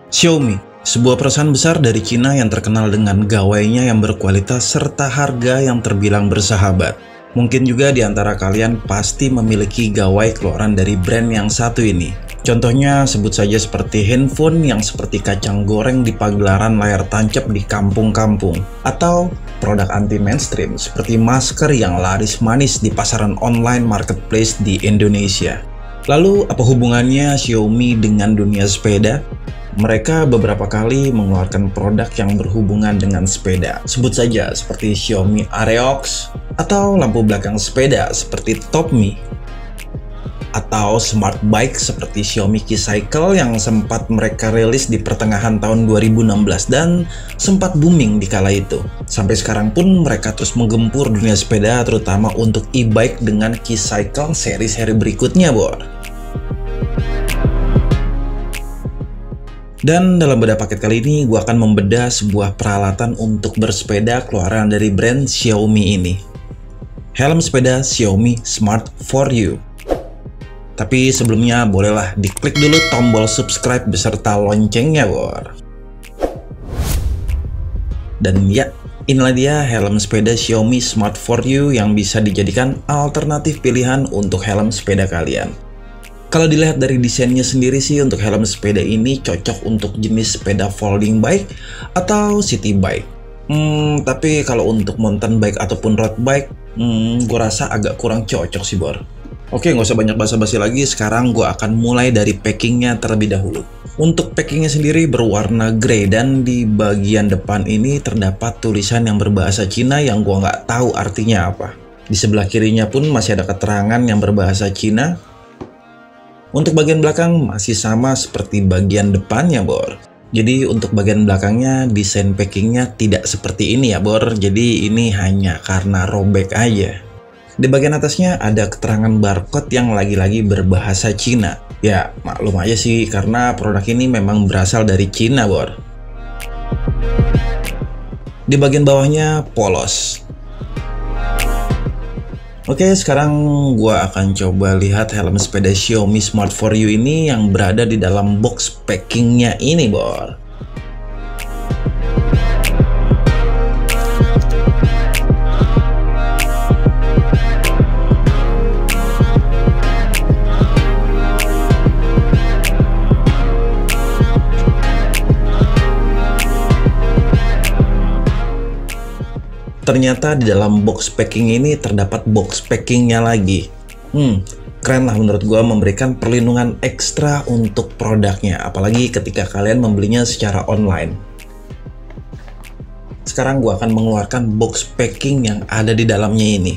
Xiaomi, sebuah perusahaan besar dari Cina yang terkenal dengan gawainya yang berkualitas serta harga yang terbilang bersahabat. Mungkin juga di antara kalian pasti memiliki gawai keluaran dari brand yang satu ini. Contohnya sebut saja seperti handphone yang seperti kacang goreng di pagelaran layar tancap di kampung-kampung, atau produk anti mainstream seperti masker yang laris manis di pasaran online marketplace di Indonesia. Lalu apa hubungannya Xiaomi dengan dunia sepeda? Mereka beberapa kali mengeluarkan produk yang berhubungan dengan sepeda. Sebut saja seperti Xiaomi Areox, atau lampu belakang sepeda seperti Topme, atau smart bike seperti Xiaomi Qi-Cycle yang sempat mereka rilis di pertengahan tahun 2016 dan sempat booming di kala itu. Sampai sekarang pun mereka terus menggempur dunia sepeda, terutama untuk e-bike dengan Qi-Cycle seri-seri berikutnya, bor. Dan dalam bedah paket kali ini, gue akan membedah sebuah peralatan untuk bersepeda keluaran dari brand Xiaomi ini. Helm sepeda Xiaomi Smart 4U. Tapi sebelumnya, bolehlah diklik dulu tombol subscribe beserta loncengnya, bor. Dan ya, inilah dia helm sepeda Xiaomi Smart 4U yang bisa dijadikan alternatif pilihan untuk helm sepeda kalian. Kalau dilihat dari desainnya sendiri sih, untuk helm sepeda ini cocok untuk jenis sepeda folding bike atau city bike. Tapi kalau untuk mountain bike ataupun road bike, gue rasa agak kurang cocok sih, bor. Oke, nggak usah banyak basa-basi lagi, sekarang gue akan mulai dari packingnya terlebih dahulu. Untuk packingnya sendiri berwarna grey dan di bagian depan ini terdapat tulisan yang berbahasa Cina yang gue nggak tahu artinya apa. Di sebelah kirinya pun masih ada keterangan yang berbahasa Cina. Untuk bagian belakang masih sama seperti bagian depannya, bor. Jadi untuk bagian belakangnya desain packingnya tidak seperti ini ya, bor. Jadi ini hanya karena robek aja. Di bagian atasnya ada keterangan barcode yang lagi-lagi berbahasa Cina. Ya maklum aja sih, karena produk ini memang berasal dari Cina, bor. Di bagian bawahnya polos. Oke, sekarang gua akan coba lihat helm sepeda Xiaomi Smart 4U ini yang berada di dalam box packingnya ini, bor. Ternyata di dalam box packing ini terdapat box packingnya lagi. Keren lah menurut gua, memberikan perlindungan ekstra untuk produknya, apalagi ketika kalian membelinya secara online. Sekarang gua akan mengeluarkan box packing yang ada di dalamnya ini.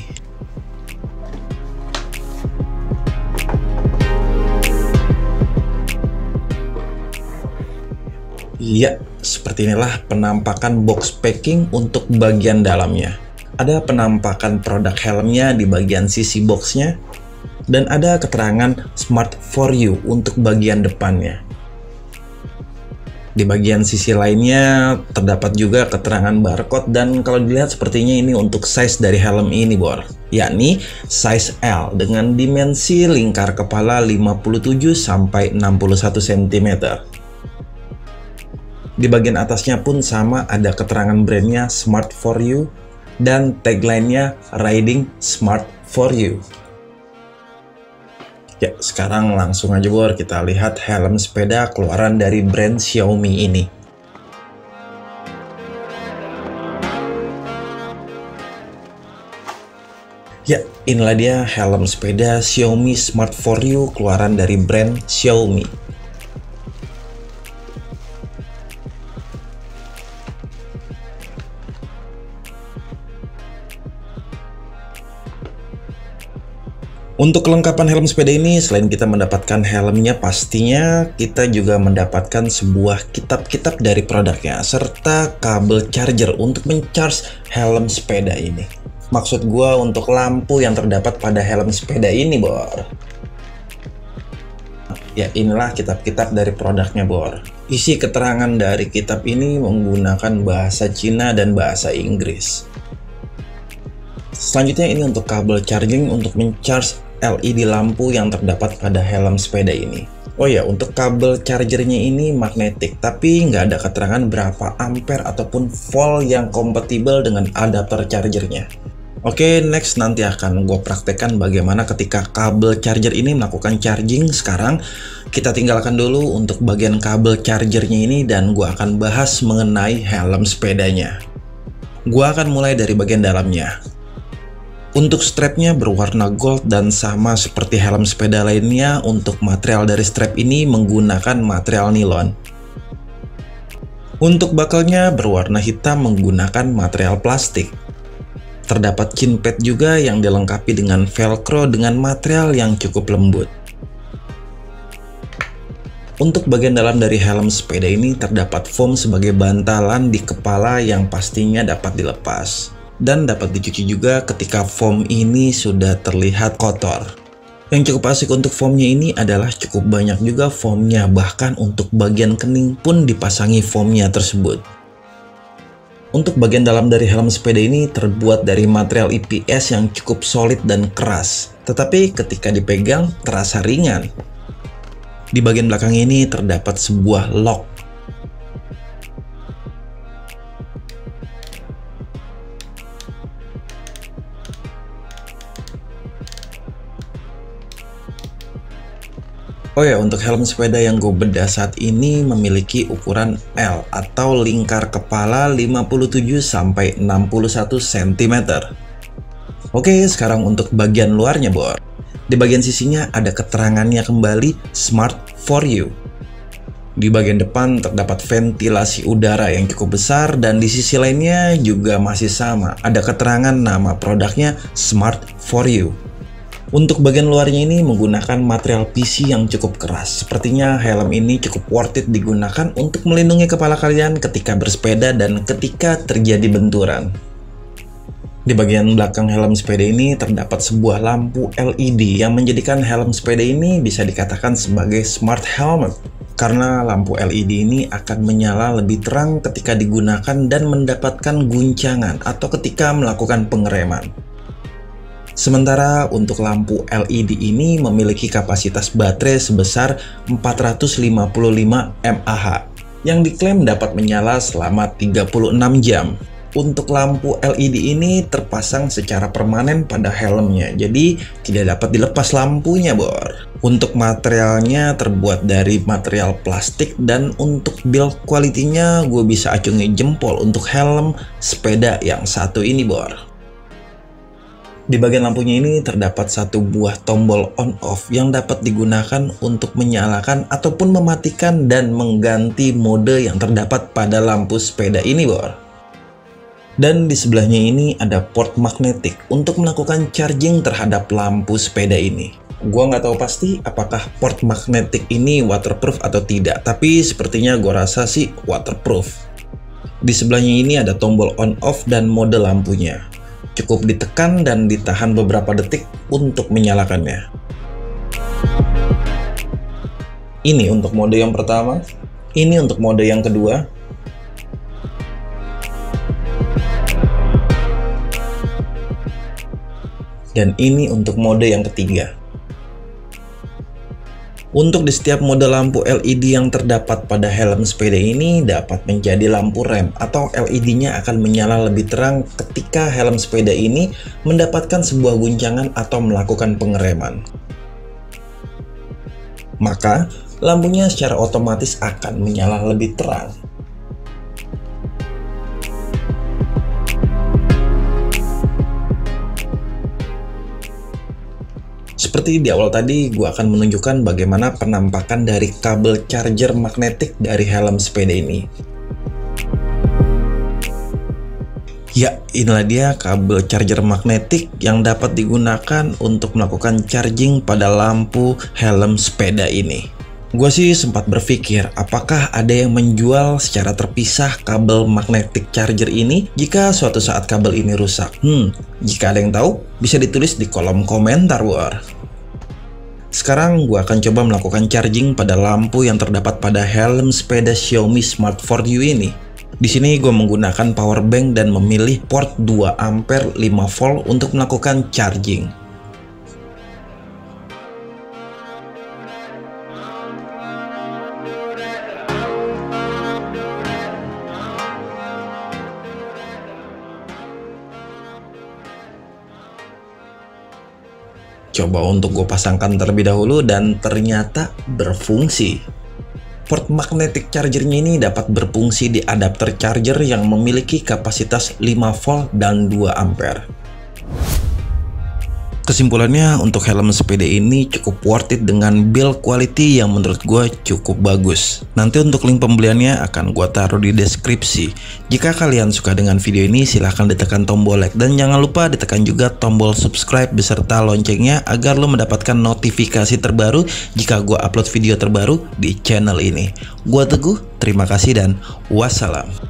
Iya, seperti inilah penampakan box packing untuk bagian dalamnya. Ada penampakan produk helmnya di bagian sisi boxnya, dan ada keterangan Smart 4U untuk bagian depannya. Di bagian sisi lainnya terdapat juga keterangan barcode, dan kalau dilihat sepertinya ini untuk size dari helm ini, bor. Yakni size L dengan dimensi lingkar kepala 57-61 cm. Di bagian atasnya pun sama, ada keterangan brandnya Smart 4U dan tagline-nya Riding Smart 4U. Ya, sekarang langsung aja, bor, kita lihat helm sepeda keluaran dari brand Xiaomi ini. Ya, inilah dia helm sepeda Xiaomi Smart 4U keluaran dari brand Xiaomi. Untuk kelengkapan helm sepeda ini, selain kita mendapatkan helmnya, pastinya kita juga mendapatkan sebuah kitab-kitab dari produknya, serta kabel charger untuk mencharge helm sepeda ini. Maksud gua untuk lampu yang terdapat pada helm sepeda ini, bor. Ya, inilah kitab-kitab dari produknya, bor. Isi keterangan dari kitab ini menggunakan bahasa Cina dan bahasa Inggris. Selanjutnya ini untuk kabel charging untuk mencharge LED lampu yang terdapat pada helm sepeda ini. Oh ya, untuk kabel chargernya ini magnetik, tapi nggak ada keterangan berapa ampere ataupun volt yang kompatibel dengan adapter chargernya. Oke, next nanti akan gue praktekkan bagaimana ketika kabel charger ini melakukan charging. Sekarang kita tinggalkan dulu untuk bagian kabel chargernya ini dan gue akan bahas mengenai helm sepedanya. Gue akan mulai dari bagian dalamnya. Untuk strapnya berwarna gold dan sama seperti helm sepeda lainnya, untuk material dari strap ini menggunakan material nilon. Untuk bakalnya berwarna hitam menggunakan material plastik. Terdapat chin pad juga yang dilengkapi dengan velcro dengan material yang cukup lembut. Untuk bagian dalam dari helm sepeda ini terdapat foam sebagai bantalan di kepala yang pastinya dapat dilepas. Dan dapat dicuci juga ketika foam ini sudah terlihat kotor. Yang cukup asik untuk foamnya ini adalah cukup banyak juga foamnya, bahkan untuk bagian kening pun dipasangi foamnya tersebut. Untuk bagian dalam dari helm sepeda ini terbuat dari material EPS yang cukup solid dan keras, tetapi ketika dipegang terasa ringan. Di bagian belakang ini terdapat sebuah lock. Oh ya, untuk helm sepeda yang gue bedah saat ini memiliki ukuran L atau lingkar kepala 57-61 cm. Oke, sekarang untuk bagian luarnya, bor. Di bagian sisinya ada keterangannya kembali Smart for You. Di bagian depan terdapat ventilasi udara yang cukup besar dan di sisi lainnya juga masih sama. Ada keterangan nama produknya Smart for You. Untuk bagian luarnya ini menggunakan material PC yang cukup keras. Sepertinya helm ini cukup worth it digunakan untuk melindungi kepala kalian ketika bersepeda dan ketika terjadi benturan. Di bagian belakang helm sepeda ini terdapat sebuah lampu LED yang menjadikan helm sepeda ini bisa dikatakan sebagai smart helmet. Karena lampu LED ini akan menyala lebih terang ketika digunakan dan mendapatkan guncangan atau ketika melakukan pengereman. Sementara untuk lampu LED ini memiliki kapasitas baterai sebesar 455 mAh yang diklaim dapat menyala selama 36 jam. Untuk lampu LED ini terpasang secara permanen pada helmnya, jadi tidak dapat dilepas lampunya, bor. Untuk materialnya terbuat dari material plastik dan untuk build quality-nya gue bisa acungi jempol untuk helm sepeda yang satu ini, bor. Di bagian lampunya ini terdapat satu buah tombol on-off yang dapat digunakan untuk menyalakan ataupun mematikan dan mengganti mode yang terdapat pada lampu sepeda ini, bor. Dan di sebelahnya ini ada port magnetik untuk melakukan charging terhadap lampu sepeda ini. Gua nggak tahu pasti apakah port magnetik ini waterproof atau tidak, tapi sepertinya gua rasa sih waterproof. Di sebelahnya ini ada tombol on-off dan mode lampunya. Cukup ditekan dan ditahan beberapa detik untuk menyalakannya. Ini untuk mode yang pertama, ini untuk mode yang kedua. Dan ini untuk mode yang ketiga. Untuk di setiap mode lampu LED yang terdapat pada helm sepeda ini dapat menjadi lampu rem atau LED-nya akan menyala lebih terang ketika helm sepeda ini mendapatkan sebuah guncangan atau melakukan pengereman. Maka lampunya secara otomatis akan menyala lebih terang. Seperti di awal tadi, gue akan menunjukkan bagaimana penampakan dari kabel charger magnetik dari helm sepeda ini. Ya, inilah dia kabel charger magnetik yang dapat digunakan untuk melakukan charging pada lampu helm sepeda ini. Gue sih sempat berpikir, apakah ada yang menjual secara terpisah kabel magnetic charger ini jika suatu saat kabel ini rusak? Jika ada yang tahu, bisa ditulis di kolom komentar, war. Sekarang gue akan coba melakukan charging pada lampu yang terdapat pada helm sepeda Xiaomi Smart for You ini. Di sini gue menggunakan power bank dan memilih port 2 ampere 5 volt untuk melakukan charging. coba untuk gue pasangkan terlebih dahulu dan ternyata berfungsi. Port magnetic chargernya ini dapat berfungsi di adapter charger yang memiliki kapasitas 5 volt dan 2 ampere. Kesimpulannya, untuk helm sepeda ini cukup worth it dengan build quality yang menurut gue cukup bagus. Nanti untuk link pembeliannya akan gue taruh di deskripsi. Jika kalian suka dengan video ini, silahkan ditekan tombol like dan jangan lupa ditekan juga tombol subscribe beserta loncengnya agar lo mendapatkan notifikasi terbaru jika gue upload video terbaru di channel ini. Gua Teguh, terima kasih dan wassalam.